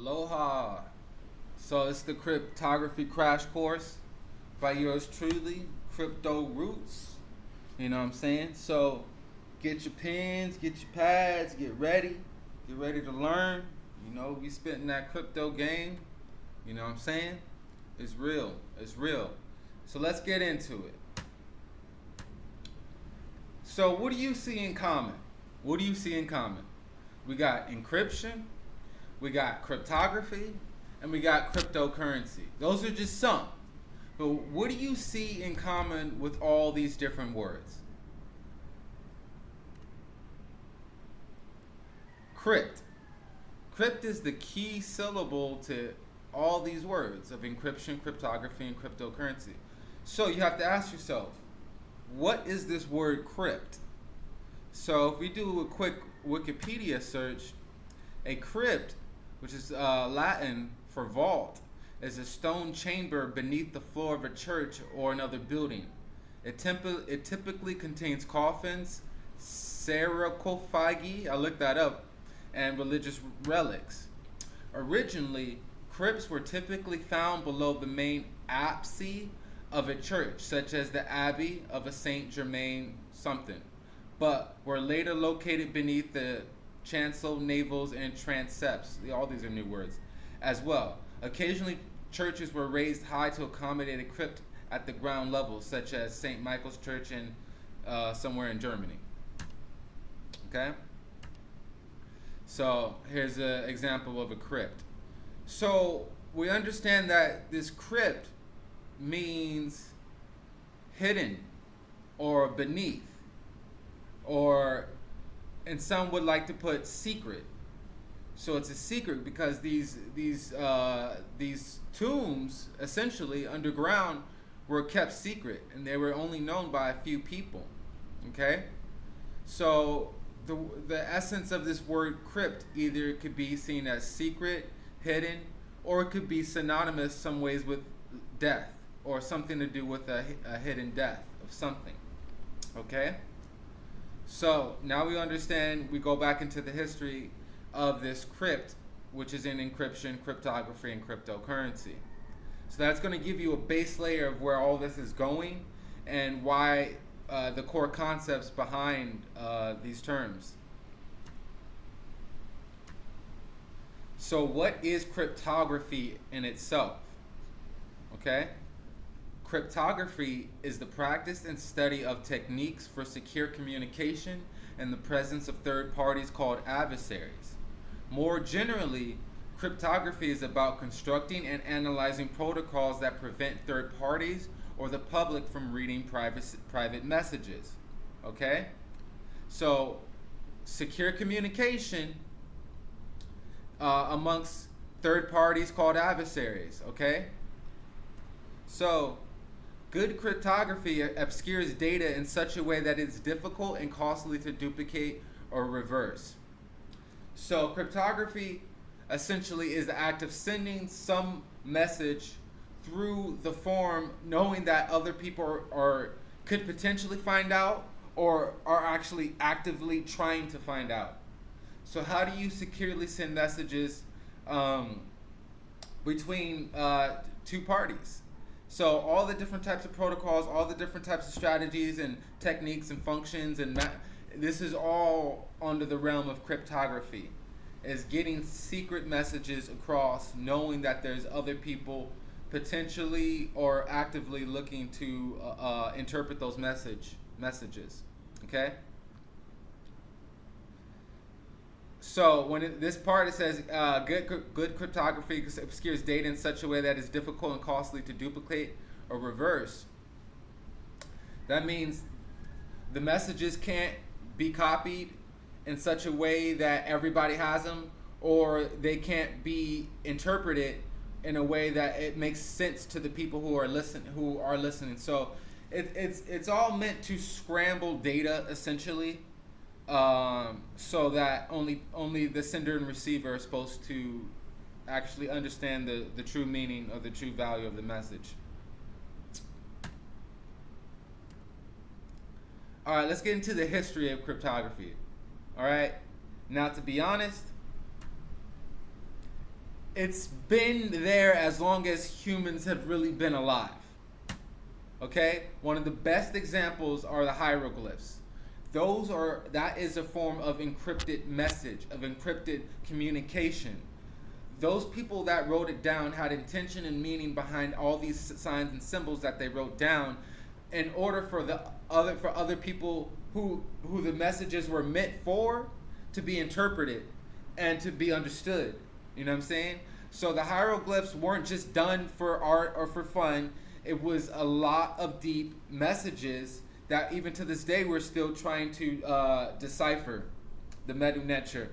Aloha. So it's the cryptography crash course by yours truly, Crypto Rootz. You know what I'm saying? So get your pens, get your pads, get ready to learn. You know, we spitting that crypto game. You know what I'm saying? It's real. It's real. So let's get into it. So what do you see in common? What do you see in common? We got encryption, we got cryptography, and we got cryptocurrency. Those are just some. But what do you see in common with all these different words? Crypt. Crypt is the key syllable to all these words of encryption, cryptography, and cryptocurrency. So you have to ask yourself, what is this word crypt? So if we do a quick Wikipedia search, a crypt, which is Latin for vault, is a stone chamber beneath the floor of a church or another building. It typically contains coffins, sarcophagi, I looked that up, and religious relics. Originally, crypts were typically found below the main apse of a church, such as the abbey of a Saint Germain something, but were later located beneath the chancel, navels, and transepts. All these are new words as well. Occasionally, churches were raised high to accommodate a crypt at the ground level, such as St. Michael's Church in somewhere in Germany. Okay? So here's an example of a crypt. So we understand that this crypt means hidden or beneath, or, and some would like to put secret. So it's a secret because these tombs essentially underground were kept secret and they were only known by a few people. Okay? So the essence of this word crypt either could be seen as secret, hidden, or it could be synonymous some ways with death or something to do with a hidden death of something. Okay? So now we understand, we go back into the history of this crypt, which is in encryption, cryptography, and cryptocurrency. So that's going to give you a base layer of where all this is going and why the core concepts behind these terms. So what is cryptography in itself? Okay? Cryptography is the practice and study of techniques for secure communication in the presence of third parties called adversaries. More generally, cryptography is about constructing and analyzing protocols that prevent third parties or the public from reading private messages. Okay? So, secure communication amongst third parties called adversaries. Okay? So, good cryptography obscures data in such a way that it's difficult and costly to duplicate or reverse. So cryptography essentially is the act of sending some message through the form knowing that other people could potentially find out or are actually actively trying to find out. So how do you securely send messages between two parties? So all the different types of protocols, all the different types of strategies and techniques and functions, and this is all under the realm of cryptography, is getting secret messages across, knowing that there's other people potentially or actively looking to interpret those messages. Okay? So when this part it says good cryptography obscures data in such a way that it's difficult and costly to duplicate or reverse. That means the messages can't be copied in such a way that everybody has them, or they can't be interpreted in a way that it makes sense to the people who are listening. So it's all meant to scramble data essentially. So that only the sender and receiver are supposed to actually understand the true meaning or the true value of the message. All right, let's get into the history of cryptography. All right, now to be honest, it's been there as long as humans have really been alive. Okay? One of the best examples are the hieroglyphs. That is a form of encrypted message, of encrypted communication. Those people that wrote it down had intention and meaning behind all these signs and symbols that they wrote down, in order for other people who the messages were meant for to be interpreted and to be understood. You know what I'm saying? So the hieroglyphs weren't just done for art or for fun. It was a lot of deep messages that even to this day we're still trying to decipher, the Medu Neter.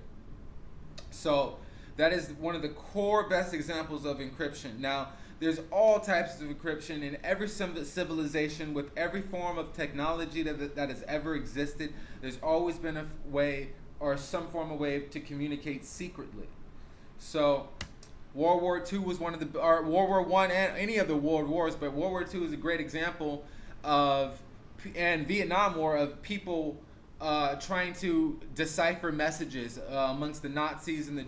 So that is one of the core best examples of encryption. Now, there's all types of encryption in every civilization with every form of technology that has ever existed. There's always been a way or some form of way to communicate secretly. So World War II was one of the, or World War I and any of the world wars, but World War II is a great example of, and Vietnam War, of people trying to decipher messages amongst the Nazis and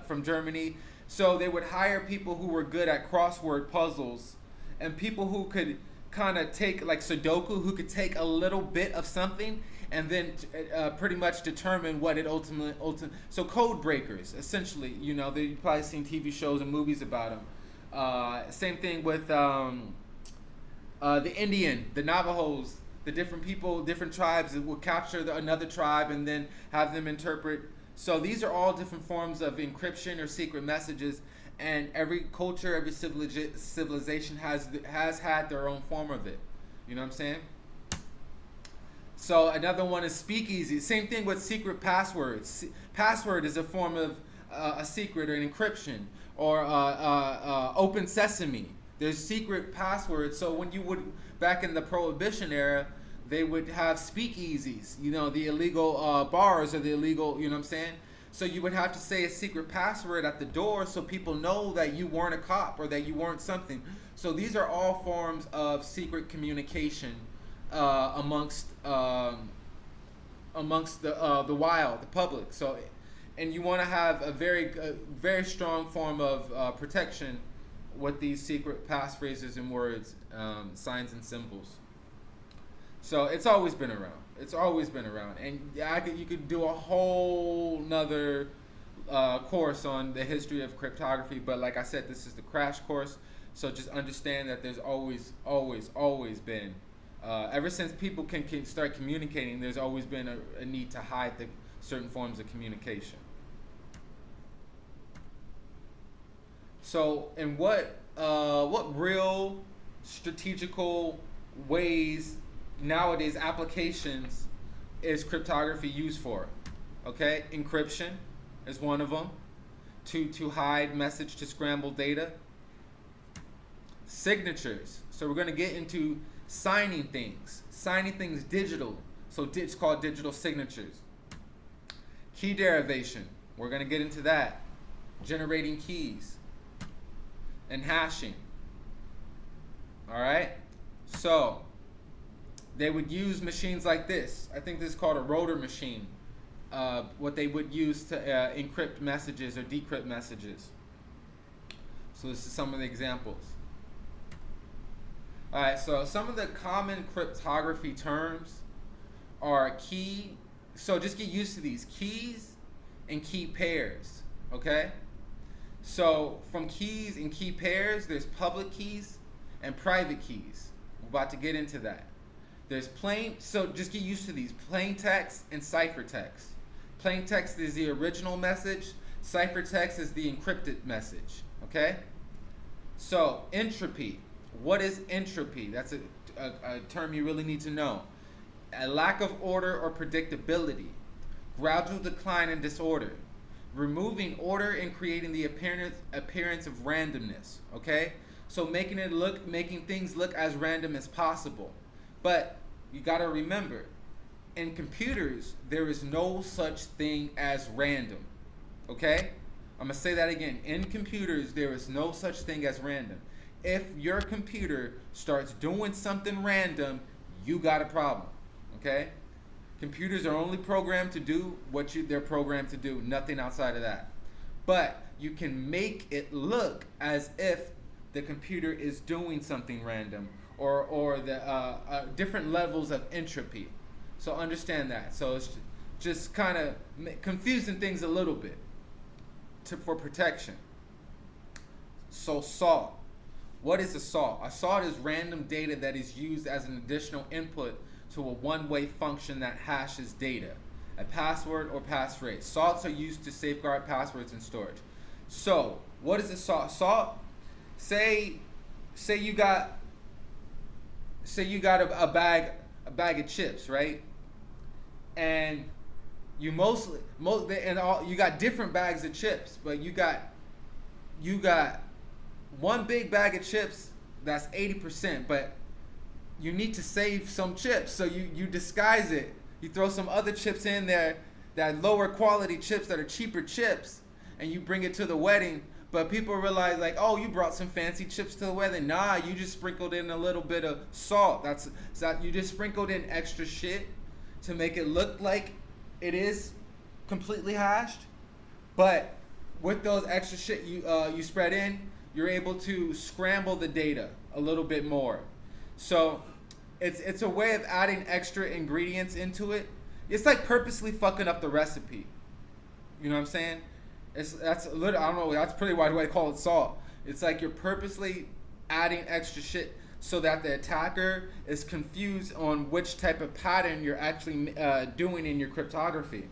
from Germany. So they would hire people who were good at crossword puzzles and people who could kind of take, like Sudoku, who could take a little bit of something and then pretty much determine what it ultimately. So code breakers, essentially, you've probably seen TV shows and movies about them. Same thing with the Indian, the Navajos, the different people, different tribes that will capture another tribe and then have them interpret. So these are all different forms of encryption or secret messages, and every culture, every civilization has had their own form of it. You know what I'm saying? So another one is speakeasy. Same thing with secret passwords. Password is a form of a secret or an encryption, or open sesame. There's secret passwords. So when you would, back in the Prohibition era, they would have speakeasies, the illegal bars or the illegal, you know what I'm saying? So you would have to say a secret password at the door so people know that you weren't a cop or that you weren't something. So these are all forms of secret communication amongst the wild, the public. So, and you want to have a very strong form of protection with these secret passphrases and words, signs and symbols. So it's always been around. It's always been around, and you could do a whole nother course on the history of cryptography. But like I said, this is the crash course. So just understand that there's always been, ever since people can start communicating, there's always been a need to hide the certain forms of communication. So, in what real strategical ways nowadays applications is cryptography used for? Okay, encryption is one of them, to hide message, to scramble data. Signatures, so we're going to get into signing things digital, so it's called digital signatures. Key derivation, we're going to get into that. Generating keys and hashing. All right, so they would use machines like this. I think this is called a rotor machine. What they would use to encrypt messages or decrypt messages. So this is some of the examples. All right, so some of the common cryptography terms are key. So just get used to these: keys and key pairs. Okay. So from keys and key pairs, there's public keys and private keys. We're about to get into that. There's so just get used to these: plain text and ciphertext. Plain text is the original message. Ciphertext is the encrypted message. Okay? So entropy. What is entropy? That's a term you really need to know. A lack of order or predictability. Gradual decline and disorder. Removing order and creating the appearance of randomness. Okay? So making things look as random as possible. But you got to remember, in computers, there is no such thing as random. Okay? I'm going to say that again. In computers, there is no such thing as random. If your computer starts doing something random, you got a problem. Okay? Computers are only programmed to do what they're programmed to do, nothing outside of that. But you can make it look as if the computer is doing something random, or the different levels of entropy. So understand that. So it's just kind of confusing things a little bit for protection. So salt. What is a salt? A salt is random data that is used as an additional input to a one-way function that hashes data, a password or passphrase. Salts are used to safeguard passwords and storage. So, what is a salt? Salt, say you got a bag of chips, right? And you you got different bags of chips, but you got one big bag of chips that's 80%, but you need to save some chips, so you disguise it. You throw some other chips in there, that lower quality chips that are cheaper chips, and you bring it to the wedding. But people realize, like, oh, you brought some fancy chips to the wedding. Nah, you just sprinkled in a little bit of salt. You just sprinkled in extra shit to make it look like it is completely hashed. But with those extra shit you spread in, you're able to scramble the data a little bit more. So it's a way of adding extra ingredients into it. It's like purposely fucking up the recipe. You know what I'm saying? That's a little, I don't know, that's pretty wide way to call it salt. It's like you're purposely adding extra shit so that the attacker is confused on which type of pattern you're actually doing in your cryptography.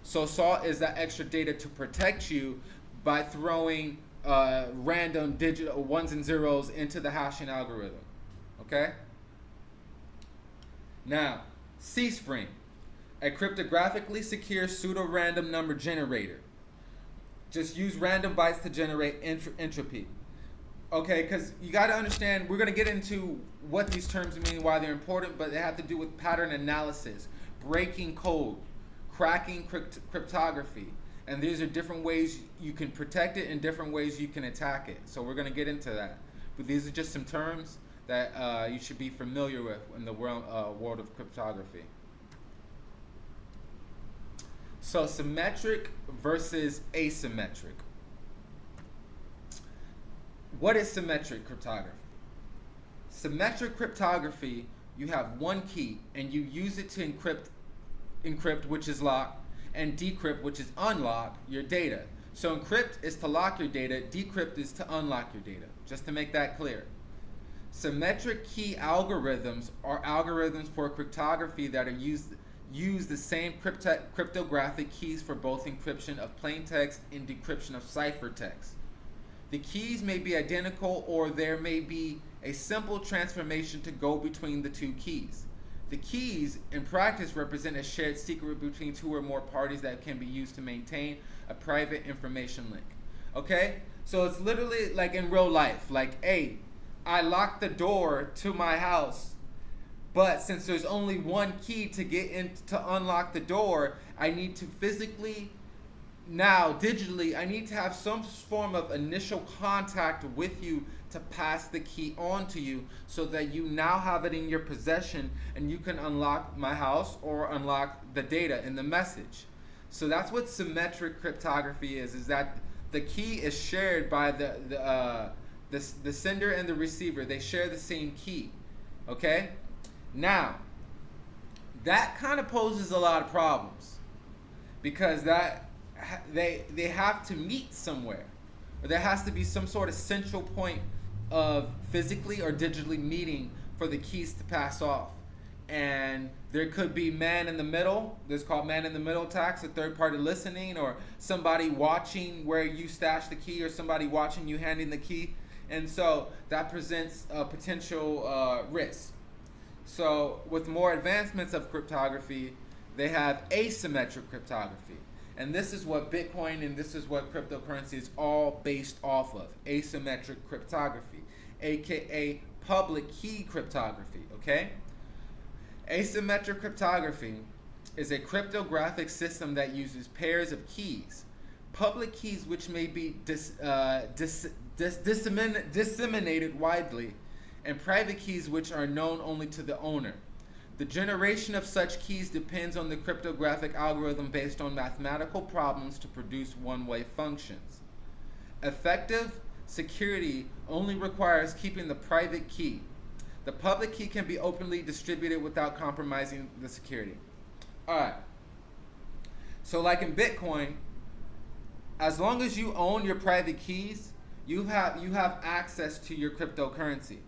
So salt is that extra data to protect you by throwing random digital ones and zeros into the hashing algorithm. Okay? Now, C-Spring, a cryptographically secure pseudo-random number generator. Just use random bytes to generate entropy. Okay, because you got to understand, we're going to get into what these terms mean, why they're important, but they have to do with pattern analysis, breaking code, cracking cryptography. And these are different ways you can protect it and different ways you can attack it. So we're going to get into that. But these are just some terms that you should be familiar with in the world of cryptography. So symmetric versus asymmetric. What is symmetric cryptography? Symmetric cryptography, you have one key and you use it to encrypt, which is lock, and decrypt, which is unlock your data. So encrypt is to lock your data, decrypt is to unlock your data, just to make that clear. Symmetric key algorithms are algorithms for cryptography that are use the same cryptographic keys for both encryption of plain text and decryption of ciphertext. The keys may be identical, or there may be a simple transformation to go between the two keys. The keys, in practice, represent a shared secret between two or more parties that can be used to maintain a private information link. Okay? So it's literally like in real life. Like, hey, I locked the door to my house, but since there's only one key to get in to unlock the door, I need to physically, now digitally, I need to have some form of initial contact with you to pass the key on to you so that you now have it in your possession and you can unlock my house or unlock the data in the message. So that's what symmetric cryptography is that the key is shared by the sender and the receiver. They share the same key. Okay? Now, that kind of poses a lot of problems because that they have to meet somewhere, or there has to be some sort of central point of physically or digitally meeting for the keys to pass off. And there could be man in the middle. There's called man in the middle attacks, or third party listening, or somebody watching where you stash the key, or somebody watching you handing the key. And so that presents a potential risk. So with more advancements of cryptography, they have asymmetric cryptography. And this is what Bitcoin and this is what cryptocurrency is all based off of. Asymmetric cryptography, aka public key cryptography, okay? Asymmetric cryptography is a cryptographic system that uses pairs of keys. Public keys which may be disseminated widely, and private keys which are known only to the owner. The generation of such keys depends on the cryptographic algorithm based on mathematical problems to produce one-way functions. Effective security only requires keeping the private key. The public key can be openly distributed without compromising the security. All right. So like in Bitcoin, as long as you own your private keys, you have access to your cryptocurrency.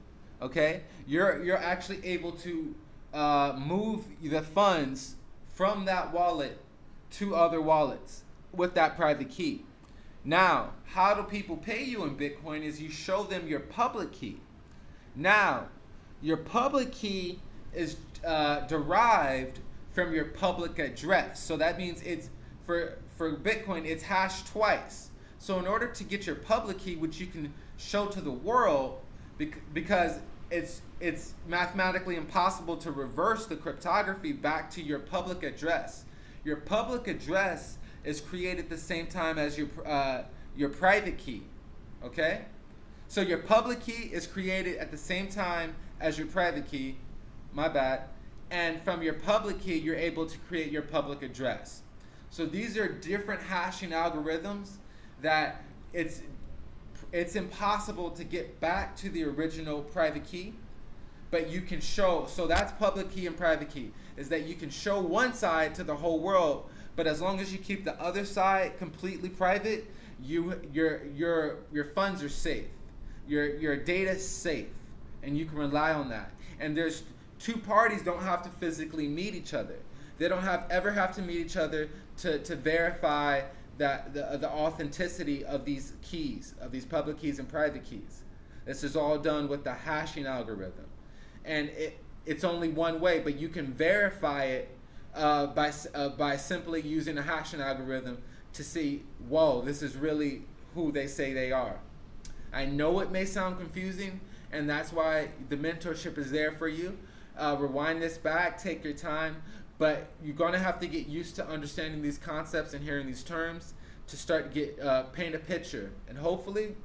Okay? You're actually able to move the funds from that wallet to other wallets with that private key. Now, how do people pay you in Bitcoin is you show them your public key. Now, your public key is derived from your public address. So that means it's for Bitcoin, it's hashed twice. So in order to get your public key, which you can show to the world, because it's mathematically impossible to reverse the cryptography back to your public address. Your public address is created at the same time as your private key. Okay? So your public key is created at the same time as your private key. My bad. And from your public key, you're able to create your public address. So these are different hashing algorithms that it's impossible to get back to the original private key, but you can show, so that's public key and private key, is that you can show one side to the whole world, but as long as you keep the other side completely private, your funds are safe. Your data is safe, and you can rely on that. And there's two parties don't have to physically meet each other. They don't ever have to meet each other to verify that the authenticity of these keys, of these public keys and private keys. This is all done with the hashing algorithm. And it's only one way, but you can verify it by simply using a hashing algorithm to see, whoa, this is really who they say they are. I know it may sound confusing, and that's why the mentorship is there for you. Rewind this back, take your time, but you're going to have to get used to understanding these concepts and hearing these terms to start to paint a picture. And hopefully,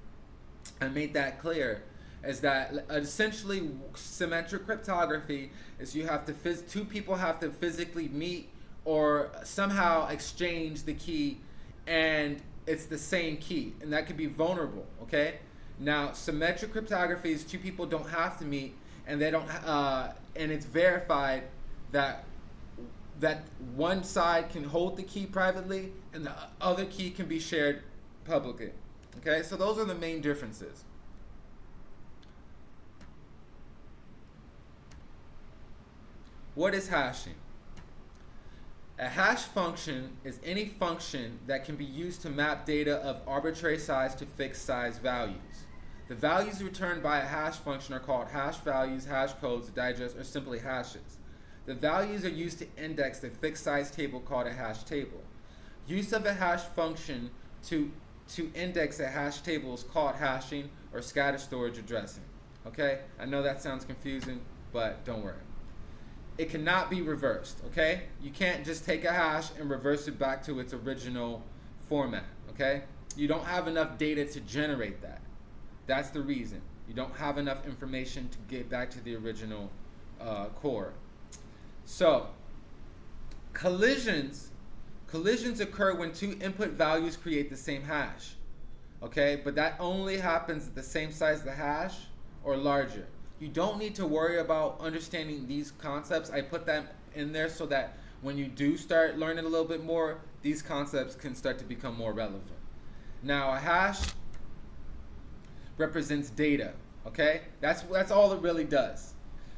I made that clear, is that essentially symmetric cryptography is you have to two people have to physically meet or somehow exchange the key, and it's the same key, and that could be vulnerable. Okay. Now, symmetric cryptography is two people don't have to meet, and they don't, and it's verified that one side can hold the key privately, and the other key can be shared publicly. Okay, so those are the main differences. What is hashing? A hash function is any function that can be used to map data of arbitrary size to fixed size values. The values returned by a hash function are called hash values, hash codes, digests, or simply hashes. The values are used to index the fixed size table called a hash table. Use of a hash function to index a hash table is called hashing or scatter storage addressing. Okay? I know that sounds confusing, but don't worry. It cannot be reversed, okay? You can't just take a hash and reverse it back to its original format, okay? You don't have enough data to generate that. That's the reason. You don't have enough information to get back to the original core. So, collisions occur when two input values create the same hash, okay? But that only happens at the same size of the hash or larger. You don't need to worry about understanding these concepts. I put them in there so that when you do start learning a little bit more, these concepts can start to become more relevant. Now, a hash represents data, okay? That's all it really does.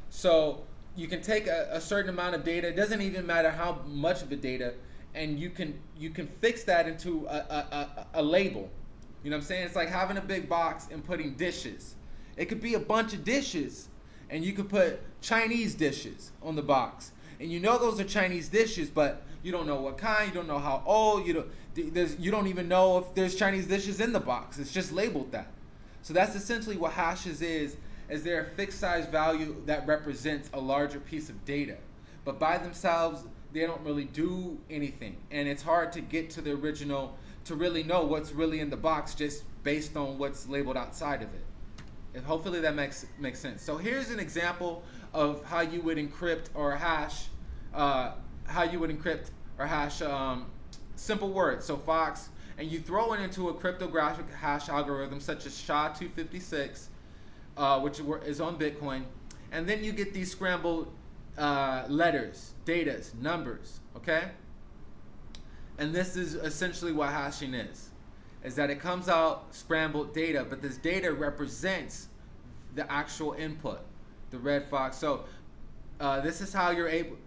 So you can take a certain amount of data, it doesn't even matter how much of the data, and you can fix that into a label. You know what I'm saying? It's like having a big box and putting dishes. It could be a bunch of dishes, and you could put Chinese dishes on the box. And you know those are Chinese dishes, but you don't know what kind, you don't know how old, you don't even know if there's Chinese dishes in the box. It's just labeled that. So that's essentially what hashes is they're a fixed size value that represents a larger piece of data. But by themselves, they don't really do anything. And it's hard to get to the original, to really know what's really in the box just based on what's labeled outside of it. And hopefully that makes sense. So here's an example of how you would encrypt or hash, simple words. So Fox, and you throw it into a cryptographic hash algorithm such as SHA-256, which is on Bitcoin, and then you get these scrambled letters, datas, numbers, okay? And this is essentially what hashing is that it comes out scrambled data, but this data represents the actual input, the red fox. So this is how you're able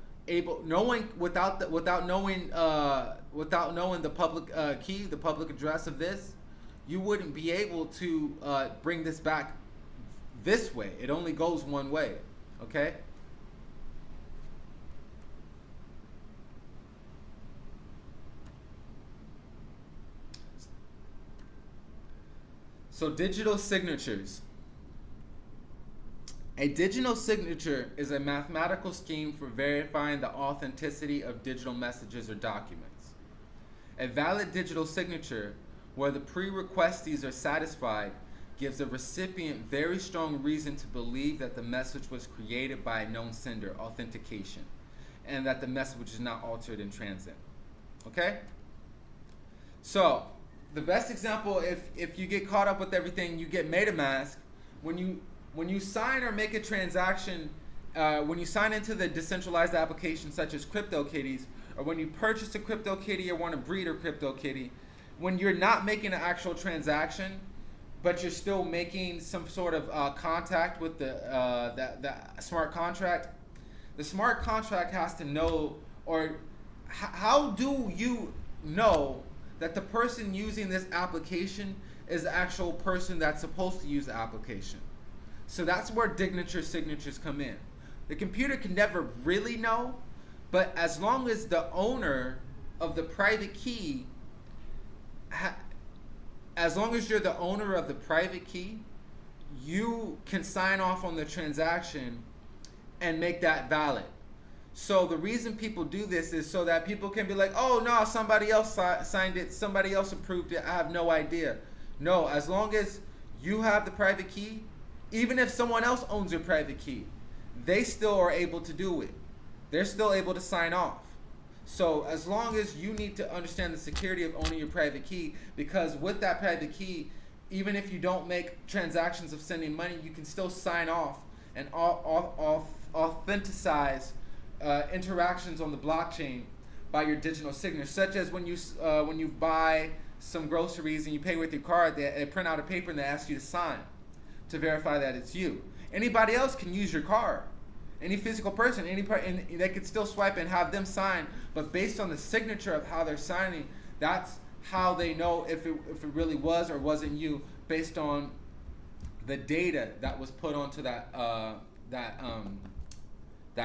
knowing without knowing the public key, the public address of this, you wouldn't be able to bring this back this way. It only goes one way, okay? So digital signatures. A digital signature is a mathematical scheme for verifying the authenticity of digital messages or documents. A valid digital signature, where the prerequisites are satisfied, gives a recipient very strong reason to believe that the message was created by a known sender, authentication, and that the message is not altered in transit. Okay? So, the best example, if you get caught up with everything, you get MetaMask. When you sign or make a transaction, when you sign into the decentralized application such as CryptoKitties, or when you purchase a CryptoKitty or want to breed a CryptoKitty, when you're not making an actual transaction, but you're still making some sort of contact with the smart contract, the smart contract has to know, or how do you know that the person using this application is the actual person that's supposed to use the application? So that's where signatures come in. The computer can never really know, but as long as the owner of the private key, as long as you're the owner of the private key, you can sign off on the transaction and make that valid. So the reason people do this is so that people can be like, oh no, somebody else signed it, somebody else approved it, I have no idea. No, as long as you have the private key, even if someone else owns your private key, they still are able to do it. They're still able to sign off. So as long as you need to understand the security of owning your private key, because with that private key, even if you don't make transactions of sending money, you can still sign off and authenticize interactions on the blockchain by your digital signature, such as when you buy some groceries and you pay with your card, they print out a paper and they ask you to sign to verify that it's you. Anybody else can use your card. Any physical person, and they could still swipe and have them sign, but based on the signature of how they're signing, that's how they know if it really was or wasn't you, based on the data that was put onto that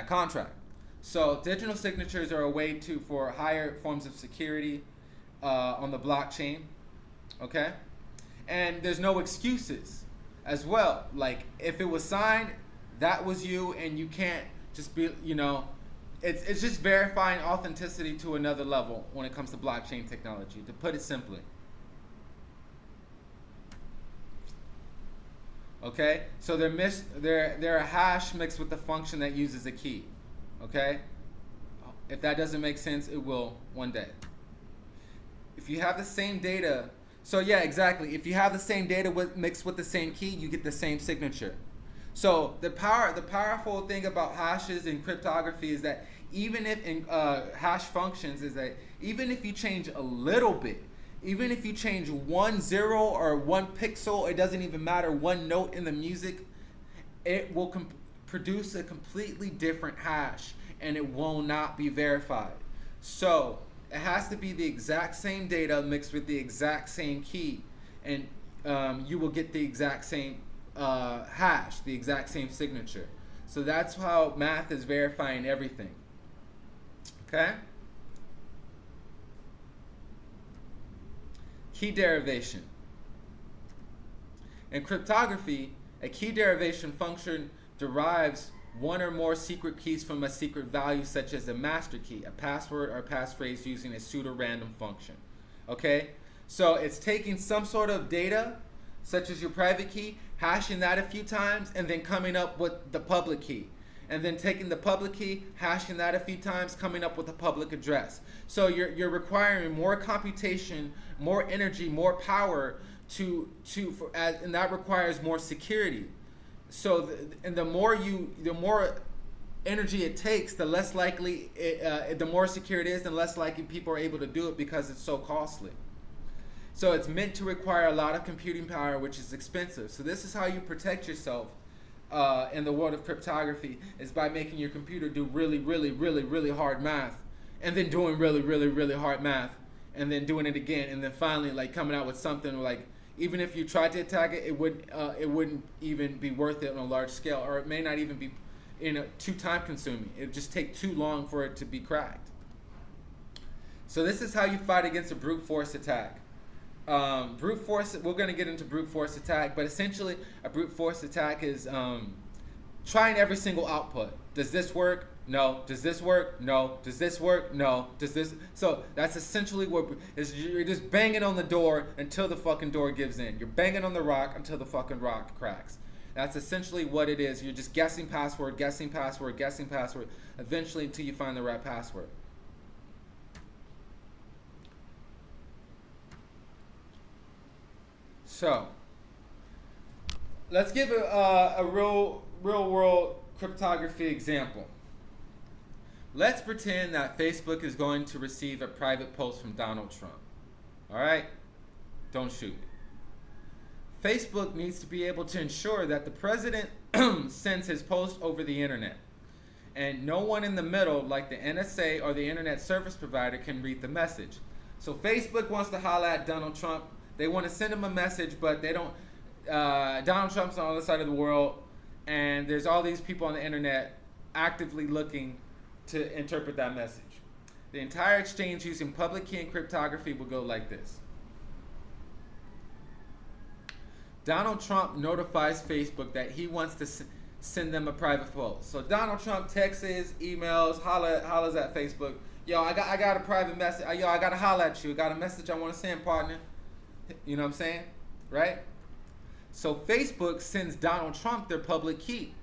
contract. So digital signatures are a way for higher forms of security on the blockchain, okay? And there's no excuses as well. Like if it was signed, that was you, and you can't just be, it's just verifying authenticity to another level when it comes to blockchain technology, to put it simply. Okay, so they're a hash mixed with the function that uses a key. Okay, if that doesn't make sense, it will one day. If you have the same data, so yeah, exactly. If you have the same data mixed with the same key, you get the same signature. So the powerful thing about hashes in cryptography is that even if in hash functions is that even if you change a little bit, even if you change 1 0 or 1 pixel, it doesn't even matter, 1 note in the music, it will produce a completely different hash, and it will not be verified. So it has to be the exact same data mixed with the exact same key, and you will get the exact same hash, the exact same signature. So that's how math is verifying everything. Okay? Key derivation. In cryptography, a key derivation function derives one or more secret keys from a secret value, such as a master key, a password, or a passphrase using a pseudo-random function. Okay? So it's taking some sort of data, such as your private key, hashing that a few times, and then coming up with the public key. and then taking the public key, hashing that a few times, coming up with a public address. So you're requiring more computation, more energy, more power and that requires more security. So the more energy it takes, the less likely the more secure it is, the less likely people are able to do it because it's so costly. So it's meant to require a lot of computing power, which is expensive. So this is how you protect yourself in the world of cryptography, is by making your computer do really, really, really, really hard math, and then doing really, really, really hard math, and then doing it again, and then finally like coming out with something like, even if you tried to attack it, it wouldn't even be worth it on a large scale, or it may not even be too time consuming. It would just take too long for it to be cracked. So this is how you fight against a brute force attack. Brute force, we're going to get into brute force attack, but essentially a brute force attack is trying every single output. Does this work? No. Does this work? No. Does this work? No. Does this? So that's essentially what is. You're just banging on the door until the fucking door gives in. You're banging on the rock until the fucking rock cracks. That's essentially what it is. You're just guessing password, guessing password, guessing password, eventually until you find the right password. So let's give a real world cryptography example. Let's pretend that Facebook is going to receive a private post from Donald Trump. All right? Don't shoot me. Facebook needs to be able to ensure that the president sends his post over the internet, and no one in the middle, like the NSA or the internet service provider, can read the message. So Facebook wants to holler at Donald Trump. They want to send him a message, but they don't. Donald Trump's on the other side of the world, and there's all these people on the internet actively looking to interpret that message. The entire exchange using public key and cryptography will go like this. Donald Trump notifies Facebook that he wants to send them a private post. So Donald Trump texts, emails, hollers at Facebook. Yo, I got a private message. Yo, I got to holler at you. I got a message I want to send, partner. You know what I'm saying? Right? So Facebook sends Donald Trump their public key.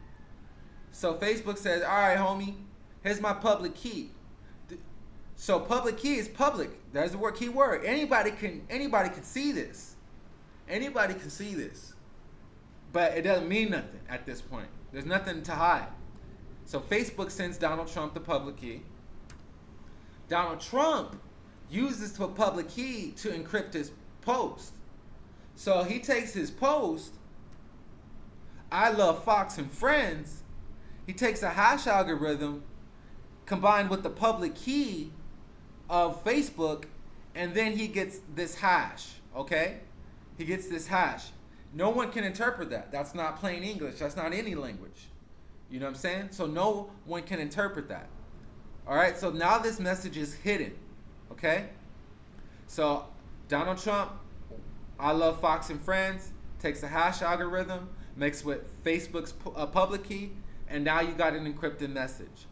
So Facebook says, all right, homie, here's my public key. So public key is public. There's the key word. Anybody can see this. Anybody can see this. But it doesn't mean nothing at this point. There's nothing to hide. So Facebook sends Donald Trump the public key. Donald Trump uses the public key to encrypt his post. So he takes his post, I love Fox and Friends. He takes a hash algorithm combined with the public key of Facebook, and then he gets this hash, okay? He gets this hash. No one can interpret that. That's not plain English. That's not any language. You know what I'm saying? So no one can interpret that. All right, so now this message is hidden, okay? So Donald Trump, I love Fox and Friends, takes a hash algorithm, mixed with Facebook's public key, and now you got an encrypted message.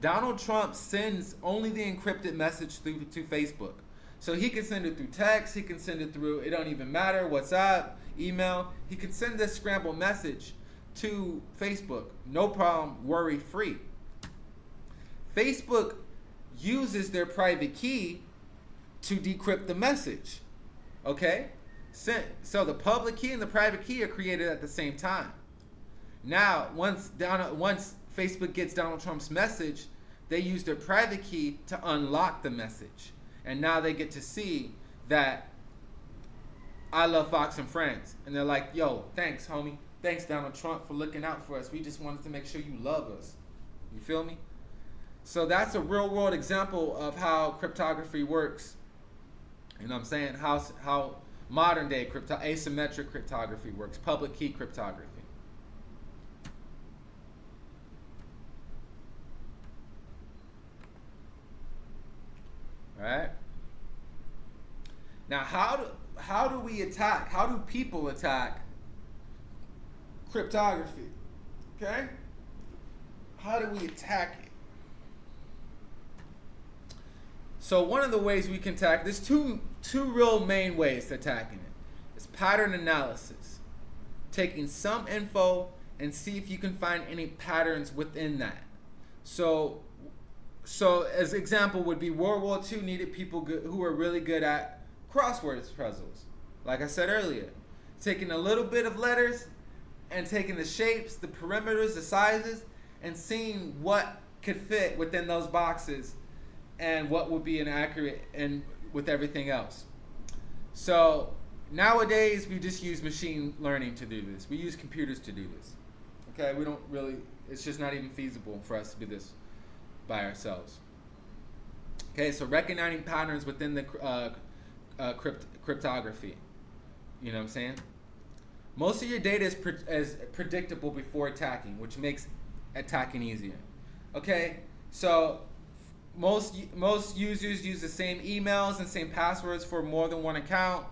Donald Trump sends only the encrypted message to Facebook. So he can send it through text, he can send it through, it don't even matter, WhatsApp, email. He can send this scrambled message to Facebook, no problem, worry-free. Facebook uses their private key to decrypt the message, okay? So the public key and the private key are created at the same time. Now, once Facebook gets Donald Trump's message, they use their private key to unlock the message. And now they get to see that I love Fox and Friends. And they're like, yo, thanks, homie. Thanks, Donald Trump, for looking out for us. We just wanted to make sure you love us. You feel me? So that's a real world example of how cryptography works. You know what I'm saying? How modern day asymmetric cryptography works. Public key cryptography. Right? Now, how do we attack? How do people attack cryptography? Okay? How do we attack it? So one of the ways we can attack, there's two real main ways to attacking it. It's pattern analysis, taking some info and see if you can find any patterns within that. So as example would be World War II needed people who were really good at crosswords puzzles. Like I said earlier, taking a little bit of letters and taking the shapes, the perimeters, the sizes, and seeing what could fit within those boxes and what would be inaccurate and with everything else. So nowadays we just use machine learning to do this. We use computers to do this. Okay, we don't really, it's just not even feasible for us to do this by ourselves. Okay, so recognizing patterns within the cryptography. You know what I'm saying? Most of your data is predictable before attacking, which makes attacking easier. Okay, so most users use the same emails and same passwords for more than one account.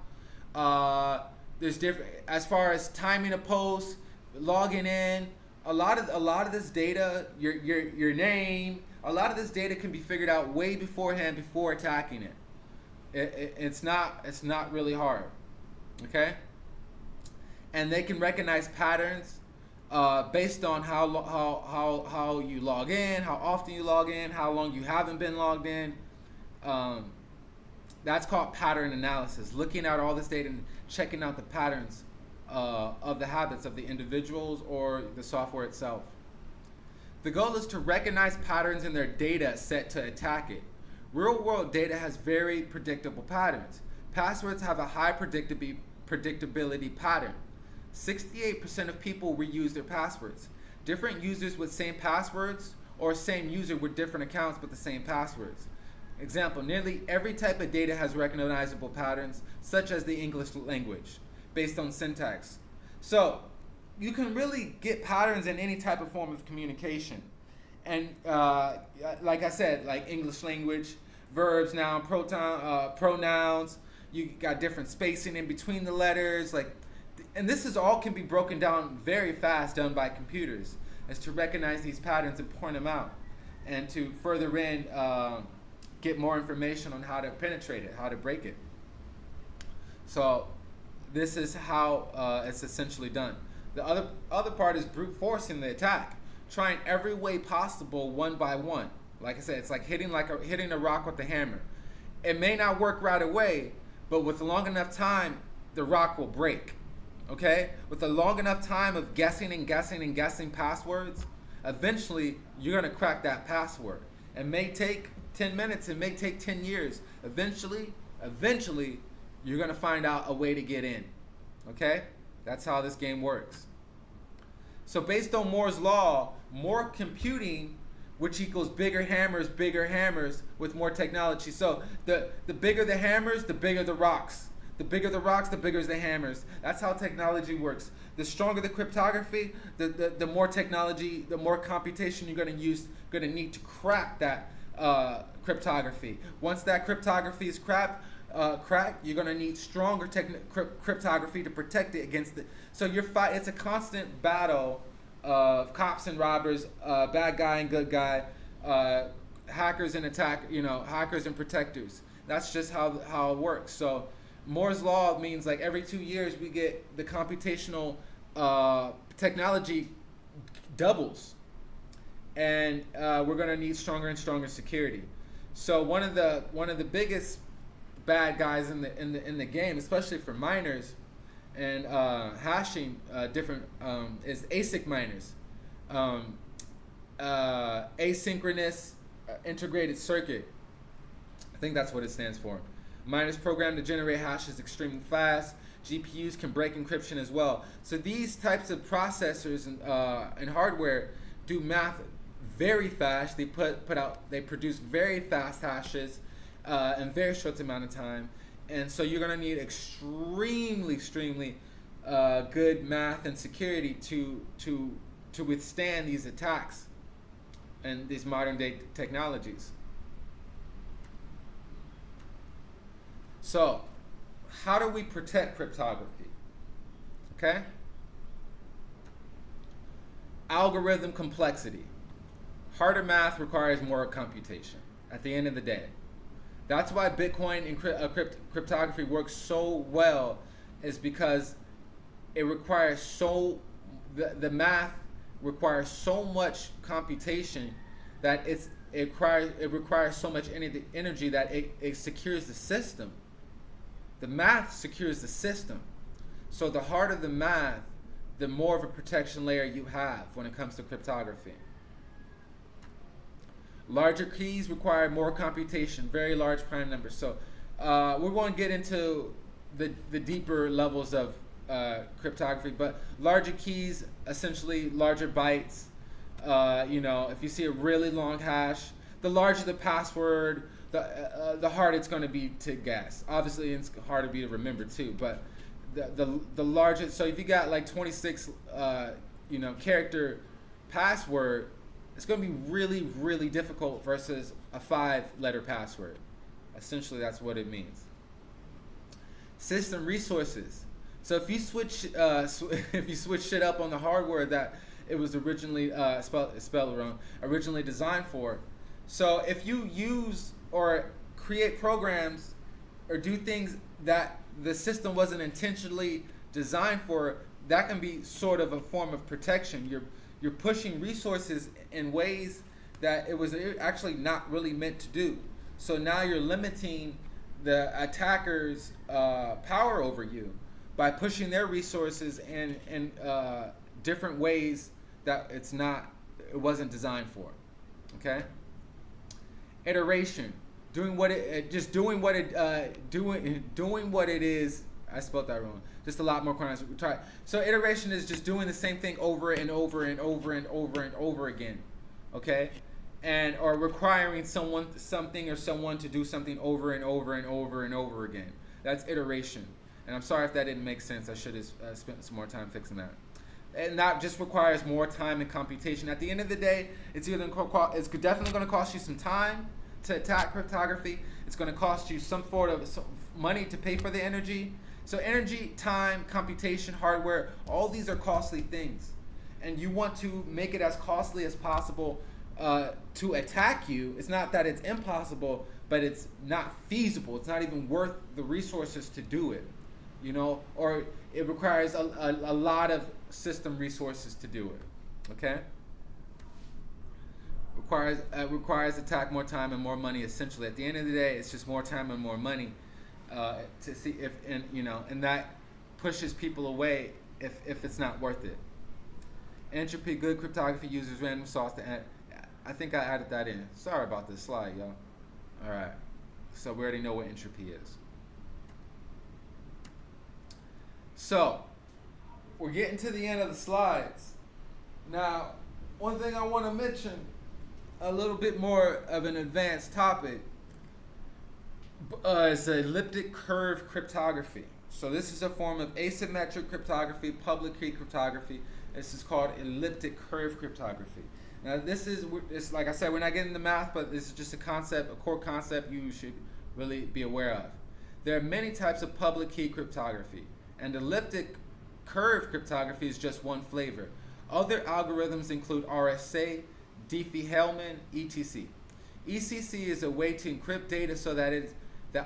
There's different as far as timing a post, logging in. A lot of this data, your name, a lot of this data can be figured out way beforehand before attacking it. It's not really hard. Okay, and they can recognize patterns based on how you log in, how often you log in, how long you haven't been logged in. That's called pattern analysis, looking at all this data and checking out the patterns of the habits of the individuals or the software itself. The goal is to recognize patterns in their data set to attack it. Real-world data has very predictable patterns. Passwords have a high predictability pattern. 68% of people reuse their passwords. Different users with same passwords or same user with different accounts but the same passwords. Example, nearly every type of data has recognizable patterns, such as the English language, based on syntax. So you can really get patterns in any type of form of communication. And like I said, like English language, verbs, noun, pronouns, you got different spacing in between the letters, and this is all can be broken down very fast, done by computers, is to recognize these patterns and point them out, and to further get more information on how to penetrate it, how to break it. So this is how it's essentially done. The other part is brute forcing the attack, trying every way possible one by one. Like I said, it's like hitting a rock with a hammer. It may not work right away, but with long enough time, the rock will break. Okay? With a long enough time of guessing and guessing and guessing passwords, eventually you're gonna crack that password. It may take 10 minutes, it may take 10 years. Eventually, you're gonna find out a way to get in. Okay? That's how this game works. So based on Moore's law, more computing, which equals bigger hammers with more technology. So the bigger the hammers, the bigger the rocks. The bigger the rocks, the bigger the hammers. That's how technology works. The stronger the cryptography, the more technology, the more computation you're going to need to crack that cryptography. Once that cryptography is cracked, you're going to need stronger cryptography to protect it against it. So it's a constant battle of cops and robbers, bad guy and good guy, hackers and hackers and protectors. That's just how it works. So Moore's law means like every 2 years we get the computational technology doubles, and we're going to need stronger and stronger security. So one of the biggest bad guys in the game, especially for miners and hashing different is ASIC miners, asynchronous integrated circuit. I think that's what it stands for. Miners programmed to generate hashes extremely fast. GPUs can break encryption as well. So these types of processors and hardware do math very fast. They they produce very fast hashes in very short amount of time. And so you're going to need extremely good math and security to withstand these attacks and these modern day technologies. So, how do we protect cryptography? Okay? Algorithm complexity. Harder math requires more computation at the end of the day. That's why Bitcoin and cryptography works so well, is because it requires so the math requires so much computation that it requires so much energy that it secures the system. The math secures the system. So the harder the math, the more of a protection layer you have when it comes to cryptography. Larger keys require more computation, very large prime numbers. So we're going to get into the deeper levels of cryptography, but larger keys, essentially larger bytes. If you see a really long hash, the larger the password, the harder it's going to be to guess. Obviously, it's hard to be to remember too, but the larger. So if you got like 26, character password, it's going to be really, really difficult versus a 5-letter password. Essentially, that's what it means. System resources. So if you switch shit up on the hardware that it was originally spelled wrong, originally designed for. So if you use or create programs or do things that the system wasn't intentionally designed for, that can be sort of a form of protection. You're pushing resources in ways that it was actually not really meant to do. So now you're limiting the attacker's power over you by pushing their resources in different ways that it wasn't designed for. Okay. Iteration, doing what it is. I spelled that wrong. Just a lot more crimes. Try. So iteration is just doing the same thing over and over and over and over and over again. Okay. Or requiring something or someone to do something over and over and over and over again. That's iteration. And I'm sorry if that didn't make sense. I should have spent some more time fixing that. And that just requires more time and computation. At the end of the day, it's definitely going to cost you some time to attack cryptography. It's going to cost you some sort of money to pay for the energy. So energy, time, computation, hardware, all these are costly things. And you want to make it as costly as possible to attack you. It's not that it's impossible, but it's not feasible. It's not even worth the resources to do it. Or it requires a lot of system resources to do it. Okay? Requires attack more time and more money. Essentially, at the end of the day, it's just more time and more money to see if and that pushes people away if it's not worth it. Entropy, good cryptography uses random source to add. I think I added that in. Sorry about this slide, y'all. All right. So we already know what entropy is. So, we're getting to the end of the slides. Now, one thing I want to mention, a little bit more of an advanced topic, is elliptic curve cryptography. So this is a form of asymmetric cryptography, public key cryptography. This is called elliptic curve cryptography. Now it's like I said, we're not getting the math, but this is just a core concept you should really be aware of. There are many types of public key cryptography, and elliptic curve cryptography is just one flavor. Other algorithms include RSA, Diffie-Hellman, etc. ECC is a way to encrypt data so that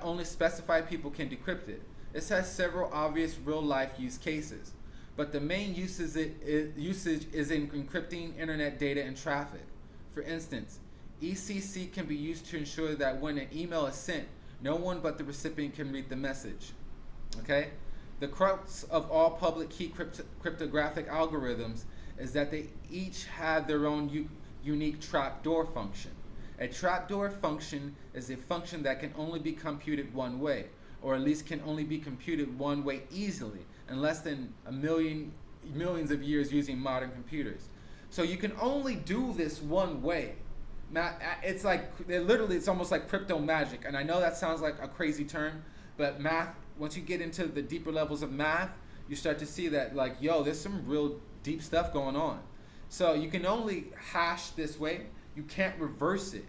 only specified people can decrypt it. This has several obvious real-life use cases, but the main usage is in encrypting internet data and traffic. For instance, ECC can be used to ensure that when an email is sent, no one but the recipient can read the message. Okay? The crux of all public key cryptographic algorithms is that they each have their own unique trapdoor function. A trapdoor function is a function that can only be computed one way, or at least can only be computed one way easily, in less than millions of years using modern computers. So you can only do this one way. It's almost like crypto magic. And I know that sounds like a crazy term, but math, once you get into the deeper levels of math, you start to see that there's some real deep stuff going on. So you can only hash this way. You can't reverse it.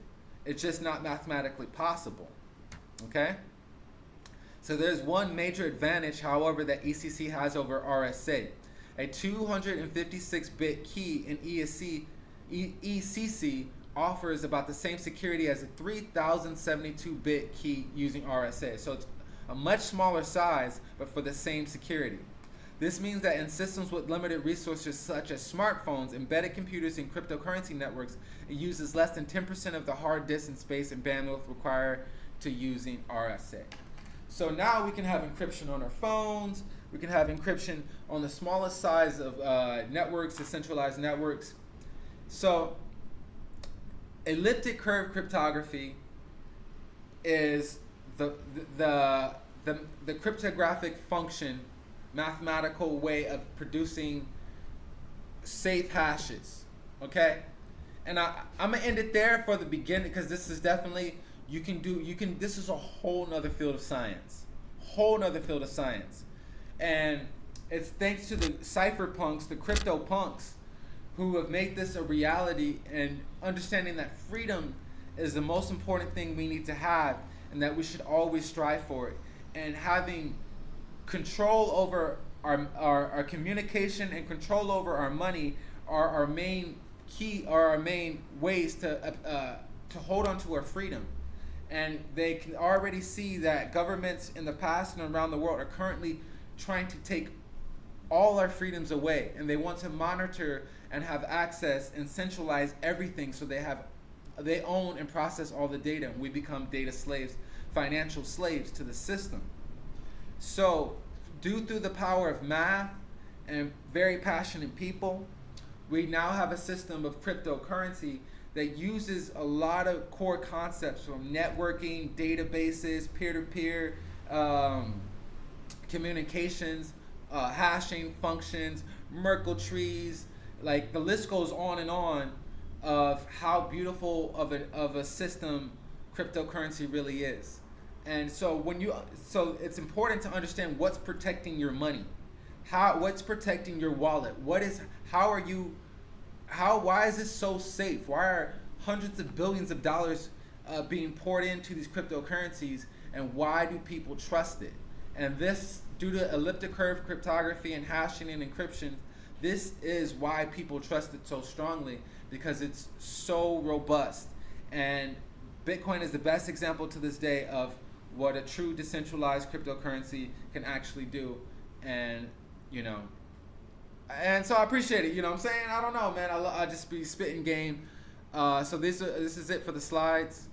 It's just not mathematically possible. Okay? So there's one major advantage, however, that ECC has over RSA. A 256-bit key in ECC offers about the same security as a 3072-bit key using RSA. So it's a much smaller size, but for the same security. This means that in systems with limited resources such as smartphones, embedded computers, and cryptocurrency networks, it uses less than 10% of the hard disk and space and bandwidth required to using RSA. So now we can have encryption on our phones. We can have encryption on the smallest size of networks, decentralized networks. So elliptic curve cryptography is the cryptographic function, mathematical way of producing safe hashes. Okay, and I'm gonna end it there for the beginning, because this is definitely this is a whole nother field of science, and it's thanks to the cypherpunks, the crypto punks, who have made this a reality, and understanding that freedom is the most important thing we need to have, and that we should always strive for it. And having control over our communication and control over our money are our main ways to hold on to our freedom. And they can already see that governments in the past and around the world are currently trying to take all our freedoms away, and they want to monitor and have access and centralize everything, so they own and process all the data, and we become data slaves, financial slaves to the system. So due to the power of math and very passionate people, we now have a system of cryptocurrency that uses a lot of core concepts from networking, databases, peer-to-peer communications, hashing functions, Merkle trees, like the list goes on and on of how beautiful of a system cryptocurrency really is. And so so it's important to understand what's protecting your money, what's protecting your wallet, why is this so safe? Why are hundreds of billions of dollars being poured into these cryptocurrencies, and why do people trust it? And this, due to elliptic curve cryptography and hashing and encryption, this is why people trust it so strongly, because it's so robust. And Bitcoin is the best example to this day of what a true decentralized cryptocurrency can actually do. And so I appreciate it. You know what I'm saying? I don't know, man. I just be spitting game. So this is it for the slides.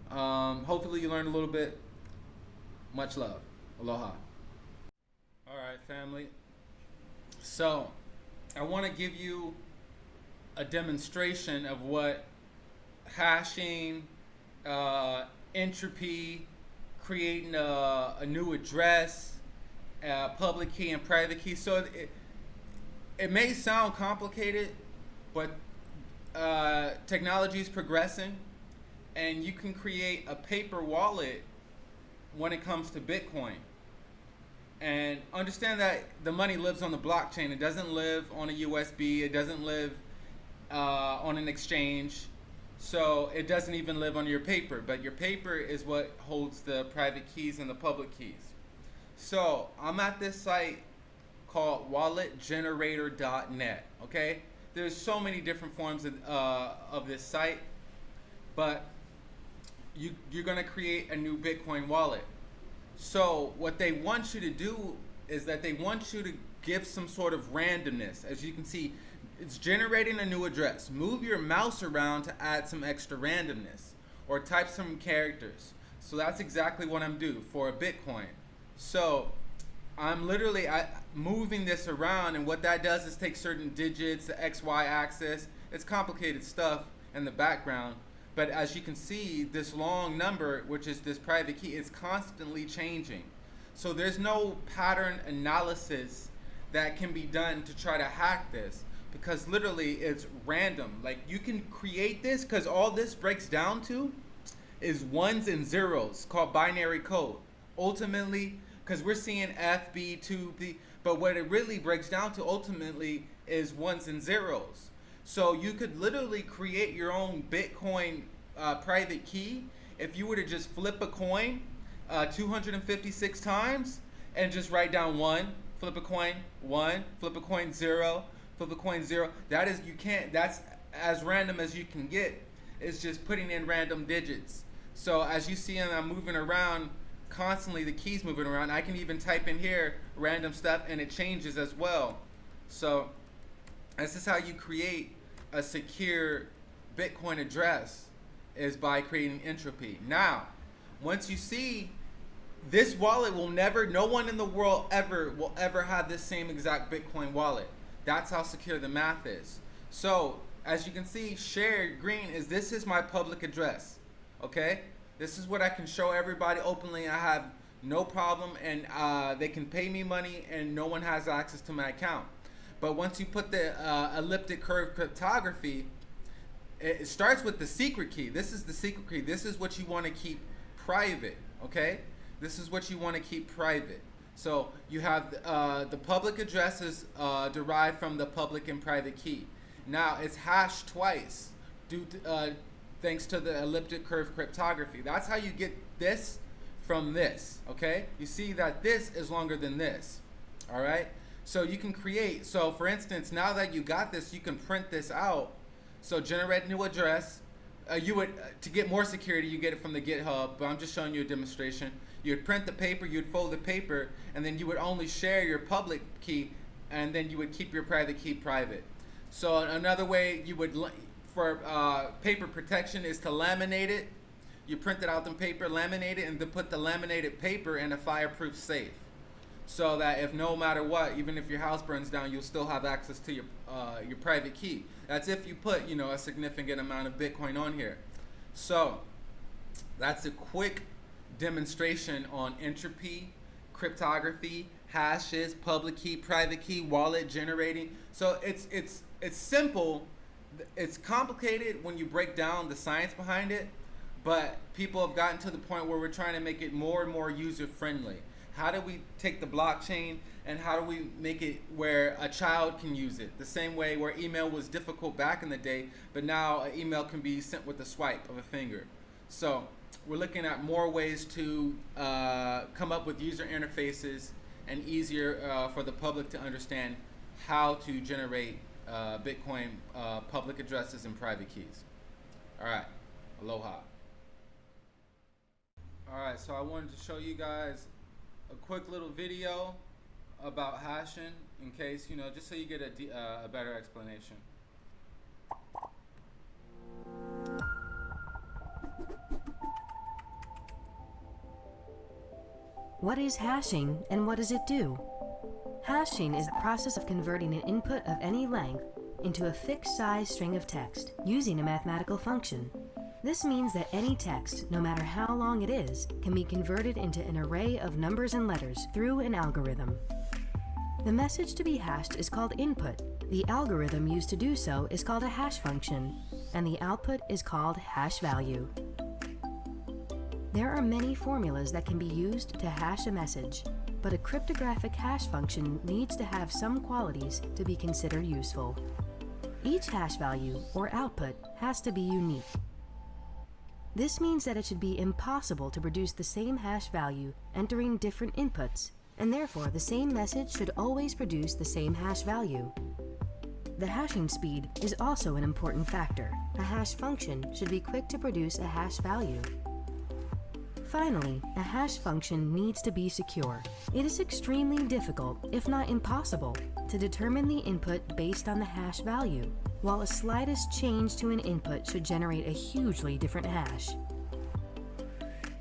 Hopefully you learned a little bit. Much love. Aloha. All right, family. So I want to give you a demonstration of what hashing, entropy, creating a new address, public key and private key. So it may sound complicated, but technology is progressing, and you can create a paper wallet when it comes to Bitcoin. And understand that the money lives on the blockchain. It doesn't live on a USB. It doesn't live on an exchange. So it doesn't even live on your paper. But your paper is what holds the private keys and the public keys. So I'm at this site called walletgenerator.net. Okay? There's so many different forms of this site. But you're going to create a new Bitcoin wallet. So what they want you to do is that they want you to give some sort of randomness. As you can see, it's generating a new address. Move your mouse around to add some extra randomness, or type some characters. So that's exactly what I'm doing for a Bitcoin. So I'm literally moving this around, and what that does is take certain digits, the XY axis. It's complicated stuff in the background. But as you can see, this long number, which is this private key, is constantly changing. So there's no pattern analysis that can be done to try to hack this, because literally it's random. Like, you can create this, because all this breaks down to is ones and zeros, called binary code. Ultimately, because we're seeing F, B, 2, B, but what it really breaks down to ultimately is ones and zeros. So you could literally create your own Bitcoin private key if you were to just flip a coin 256 times and just write down 1, flip a coin 1, flip a coin 0, flip a coin 0. That's as random as you can get. It's just putting in random digits. So as you see, I'm moving around, constantly the keys moving around. I can even type in here random stuff and it changes as well. So this is how you create a secure Bitcoin address, is by creating entropy. Now, once you see this wallet will never, no one in the world will ever have this same exact Bitcoin wallet. That's how secure the math is. So as you can see, shared green is, this is my public address. Okay, this is what I can show everybody openly. I have no problem, and they can pay me money and no one has access to my account. But once you put the elliptic curve cryptography, it starts with the secret key. This is the secret key. This is what you want to keep private, okay? This is what you want to keep private. So you have the public address is derived from the public and private key. Now it's hashed twice due to, thanks to the elliptic curve cryptography. That's how you get this from this, okay? You see that this is longer than this, all right? So you can create, so for instance, now that you got this, you can print this out. So generate new address. You would, to get more security, you get it from the GitHub, but I'm just showing you a demonstration. You would print the paper, you'd fold the paper, and then you would only share your public key, and then you would keep your private key private. So another way you would, for paper protection, is to laminate it. You print it out in paper, laminate it, and then put the laminated paper in a fireproof safe. So that if no matter what, even if your house burns down, you'll still have access to your private key. That's if you put, you know, a significant amount of Bitcoin on here. So that's a quick demonstration on entropy, cryptography, hashes, public key, private key, wallet generating. So it's simple. It's complicated when you break down the science behind it, but people have gotten to the point where we're trying to make it more and more user friendly. How do we take the blockchain and how do we make it where a child can use it? The same way where email was difficult back in the day, but now an email can be sent with a swipe of a finger. So we're looking at more ways to come up with user interfaces and easier for the public to understand how to generate Bitcoin public addresses and private keys. All right, aloha. All right, so I wanted to show you guys a quick little video about hashing, in case, you know, just so you get a better explanation. What is hashing and what does it do? Hashing is the process of converting an input of any length into a fixed size string of text using a mathematical function. This means that any text, no matter how long it is, can be converted into an array of numbers and letters through an algorithm. The message to be hashed is called input, the algorithm used to do so is called a hash function, and the output is called hash value. There are many formulas that can be used to hash a message, but a cryptographic hash function needs to have some qualities to be considered useful. Each hash value, or output, has to be unique. This means that it should be impossible to produce the same hash value entering different inputs, and therefore the same message should always produce the same hash value. The hashing speed is also an important factor. A hash function should be quick to produce a hash value. Finally, a hash function needs to be secure. It is extremely difficult, if not impossible, to determine the input based on the hash value, while a slightest change to an input should generate a hugely different hash.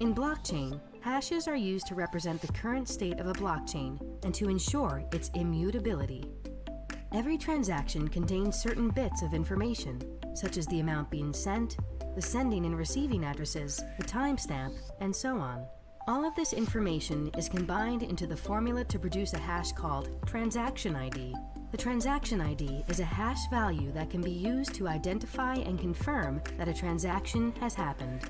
In blockchain, hashes are used to represent the current state of a blockchain and to ensure its immutability. Every transaction contains certain bits of information, such as the amount being sent, the sending and receiving addresses, the timestamp, and so on. All of this information is combined into the formula to produce a hash called transaction ID. The transaction ID is a hash value that can be used to identify and confirm that a transaction has happened.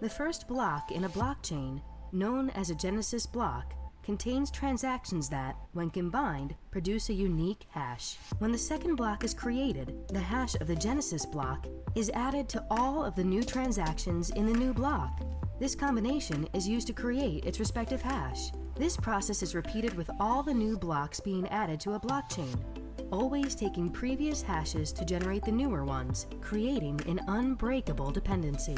The first block in a blockchain, known as a genesis block, contains transactions that, when combined, produce a unique hash. When the second block is created, the hash of the genesis block is added to all of the new transactions in the new block. This combination is used to create its respective hash. This process is repeated with all the new blocks being added to a blockchain, always taking previous hashes to generate the newer ones, creating an unbreakable dependency.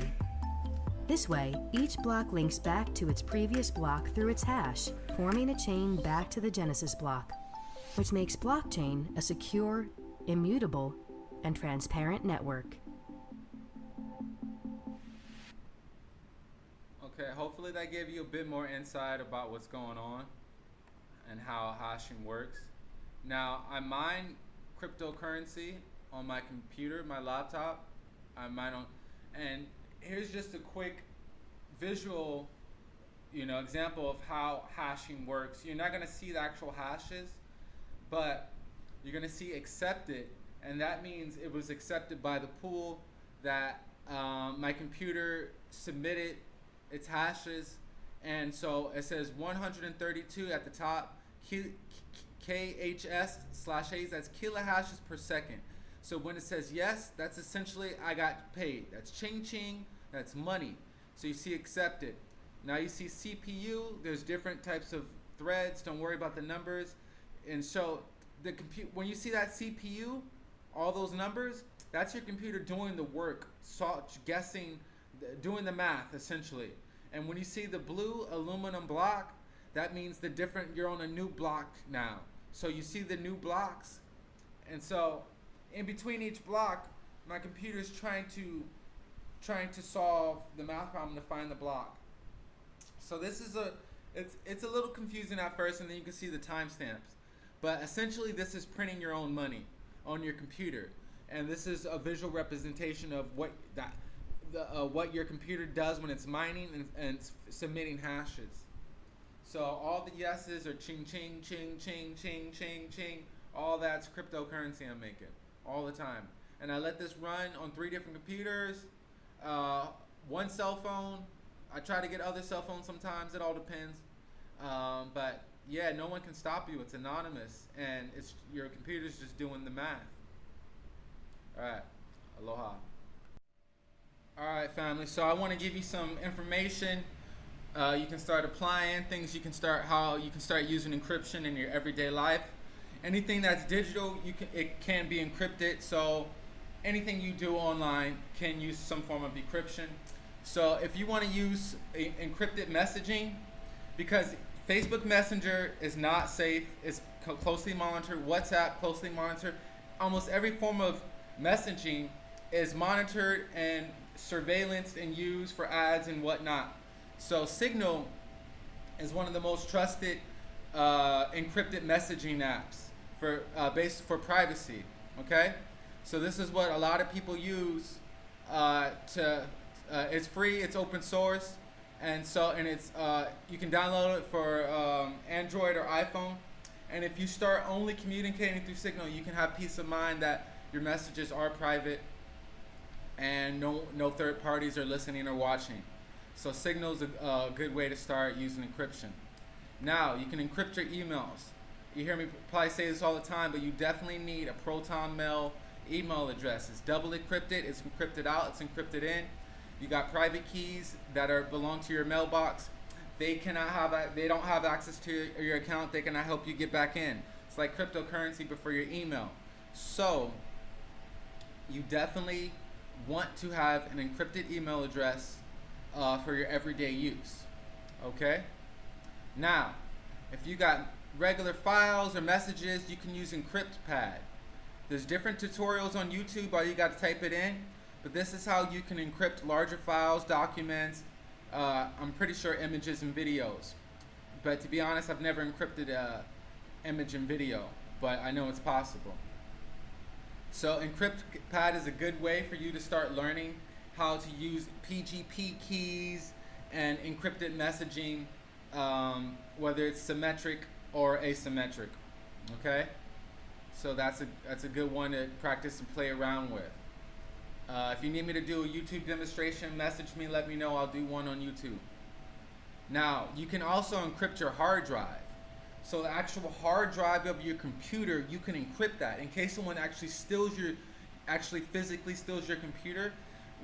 This way, each block links back to its previous block through its hash, forming a chain back to the genesis block, which makes blockchain a secure, immutable, and transparent network. Okay, hopefully that gave you a bit more insight about what's going on and how hashing works. Now, I mine cryptocurrency on my computer, my laptop. I mine on, and here's just a quick visual, example of how hashing works. You're not gonna see the actual hashes, but you're gonna see accepted, and that means it was accepted by the pool that my computer submitted its hashes, and so it says 132 at the top, KHS/A's, that's kilohashes per second. So when it says yes, that's essentially I got paid. That's ching ching, that's money. So you see accepted. Now you see CPU, there's different types of threads, don't worry about the numbers. And so when you see that CPU, all those numbers, that's your computer doing the work, guessing, doing the math essentially. And when you see the blue aluminum block, that means you're on a new block now. So you see the new blocks, and so in between each block, my computer's trying to solve the math problem to find the block. So this is it's a little confusing at first, and then you can see the timestamps. But essentially, this is printing your own money on your computer, and this is a visual representation of what your computer does when it's mining and submitting hashes. So all the yeses are ching ching ching ching ching ching ching. All that's cryptocurrency I'm making all the time, and I let this run on 3 different computers, 1 cell phone. I try to get other cell phones sometimes. It all depends. But yeah, no one can stop you. It's anonymous, and your computer's just doing the math. All right, aloha. All right, family. So I want to give you some information. You can start applying things. How you can start using encryption in your everyday life. Anything that's digital, it can be encrypted. So anything you do online can use some form of encryption. So if you want to use encrypted messaging, because Facebook Messenger is not safe, it's closely monitored. WhatsApp closely monitored. Almost every form of messaging is monitored and surveillanced and used for ads and whatnot. So Signal is one of the most trusted encrypted messaging apps for privacy. Okay, so this is what a lot of people use. It's free, it's open source, and it's you can download it for Android or iPhone. And if you start only communicating through Signal, you can have peace of mind that your messages are private and no third parties are listening or watching. So Signal's a good way to start using encryption. Now, you can encrypt your emails. You hear me probably say this all the time, but you definitely need a Proton Mail email address. It's double encrypted, it's encrypted out, it's encrypted in. You got private keys that belong to your mailbox. They don't have access to your account. They cannot help you get back in. It's like cryptocurrency, but for your email. So you definitely want to have an encrypted email address for your everyday use. Okay? Now, if you got regular files or messages, you can use EncryptPad. There's different tutorials on YouTube. All you got to type it in. But this is how you can encrypt larger files, documents, I'm pretty sure images and videos. But to be honest, I've never encrypted image and video, but I know it's possible. So EncryptPad is a good way for you to start learning how to use PGP keys and encrypted messaging, whether it's symmetric or asymmetric. Okay? So that's a good one to practice and play around with. If you need me to do a YouTube demonstration, message me, let me know. I'll do one on YouTube. Now, you can also encrypt your hard drive. So the actual hard drive of your computer, you can encrypt that. In case someone actually physically steals your computer,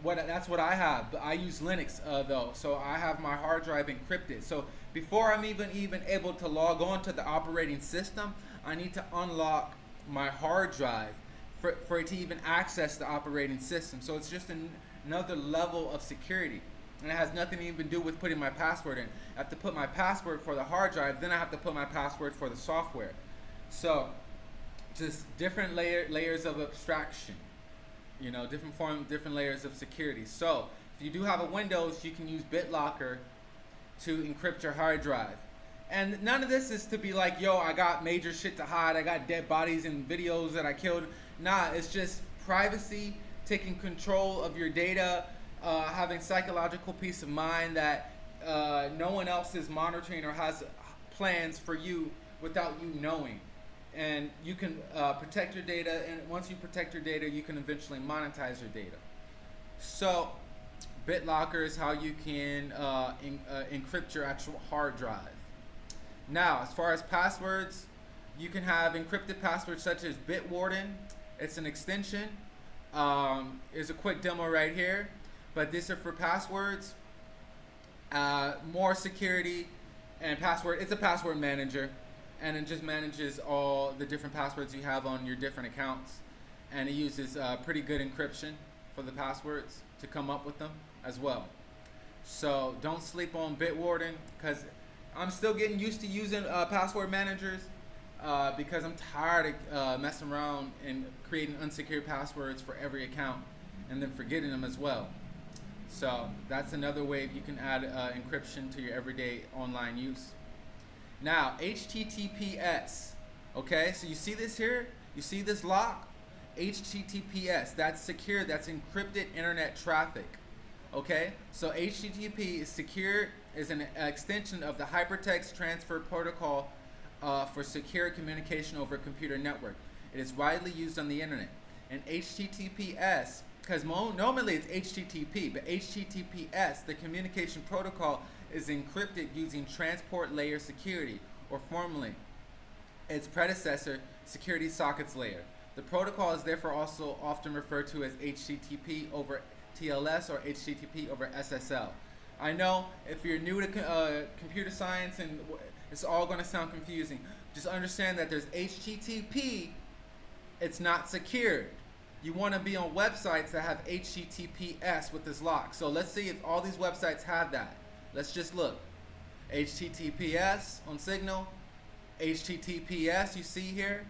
that's what I have. But I use Linux though, so I have my hard drive encrypted. So before I'm even able to log on to the operating system, I need to unlock my hard drive for it to even access the operating system. So it's just another level of security. and it has nothing to even do with putting my password in. I have to put my password for the hard drive, then I have to put my password for the software. So just different layers of abstraction, you know, different layers of security. So if you do have a Windows, you can use BitLocker to encrypt your hard drive. And none of this is to be like, yo, I got major shit to hide, I got dead bodies and videos that I killed. Nah, it's just privacy, taking control of your data, having psychological peace of mind that no one else is monitoring or has plans for you without you knowing. And you can protect your data, and once you protect your data, you can eventually monetize your data. So BitLocker is how you can encrypt your actual hard drive. Now, as far as passwords, you can have encrypted passwords such as Bitwarden. It's an extension. Here's a quick demo right here, but these are for passwords, more security and password. It's a password manager, and it just manages all the different passwords you have on your different accounts, and it uses pretty good encryption for the passwords to come up with them as well. So don't sleep on Bitwarden, because I'm still getting used to using password managers because I'm tired of messing around and creating unsecured passwords for every account and then forgetting them as well. So that's another way you can add encryption to your everyday online use. Now, HTTPS. Okay, so you see this here? You see this lock? HTTPS, that's secure, that's encrypted internet traffic. Okay, so HTTP is secure, is an extension of the hypertext transfer protocol for secure communication over a computer network. It is widely used on the internet. And HTTPS, because normally it's HTTP, but HTTPS, the communication protocol, is encrypted using transport layer security, or formerly its predecessor, security sockets layer. The protocol is therefore also often referred to as HTTP over TLS or HTTP over SSL. I know if you're new to computer science and it's all going to sound confusing, just understand that there's HTTP, it's not secured. You want to be on websites that have HTTPS with this lock. So let's see if all these websites have that. Let's just look. HTTPS on Signal, HTTPS you see here,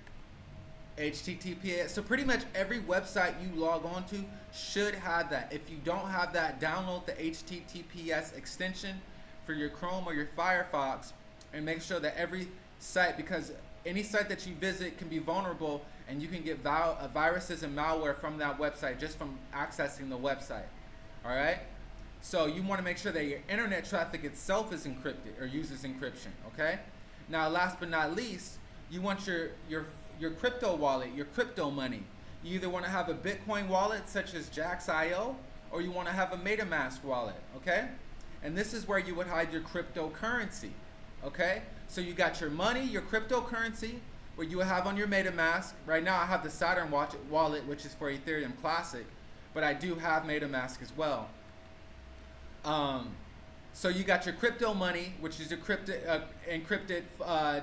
HTTPS. So pretty much every website you log on to should have that. If you don't have that, download the HTTPS extension for your Chrome or your Firefox and make sure that every site, because any site that you visit can be vulnerable and you can get viruses and malware from that website just from accessing the website. All right? So you want to make sure that your internet traffic itself is encrypted or uses encryption, okay? Now, last but not least, you want your crypto wallet, your crypto money. You either want to have a Bitcoin wallet such as Jax.io, or you want to have a MetaMask wallet, okay? And this is where you would hide your cryptocurrency, okay? So you got your money, your cryptocurrency, where you have on your MetaMask. Right now I have the Saturn wallet, which is for Ethereum Classic, but I do have MetaMask as well. So you got your crypto money, which is your encrypted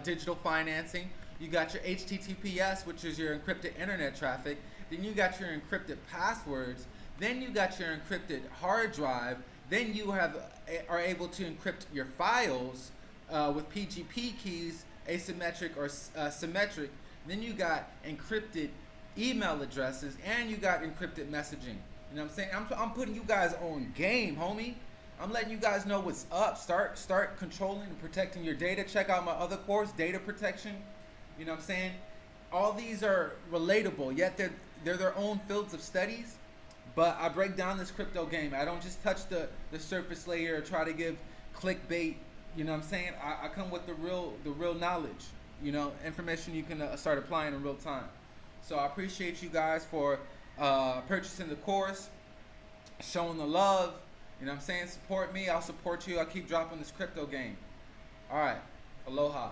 digital financing. You got your HTTPS, which is your encrypted internet traffic. Then you got your encrypted passwords. Then you got your encrypted hard drive. Then you are able to encrypt your files with PGP keys, asymmetric or symmetric. Then you got encrypted email addresses, and you got encrypted messaging. You know what I'm saying? I'm putting you guys on game, homie. I'm letting you guys know what's up. Start controlling and protecting your data. Check out my other course, Data Protection. You know what I'm saying? All these are relatable, yet they're their own fields of studies. But I break down this crypto game. I don't just touch the surface layer or try to give clickbait. You know what I'm saying? I come with the real knowledge. You know, information you can start applying in real time. So I appreciate you guys for purchasing the course, showing the love. You know what I'm saying? Support me. I'll support you. I'll keep dropping this crypto game. All right. Aloha.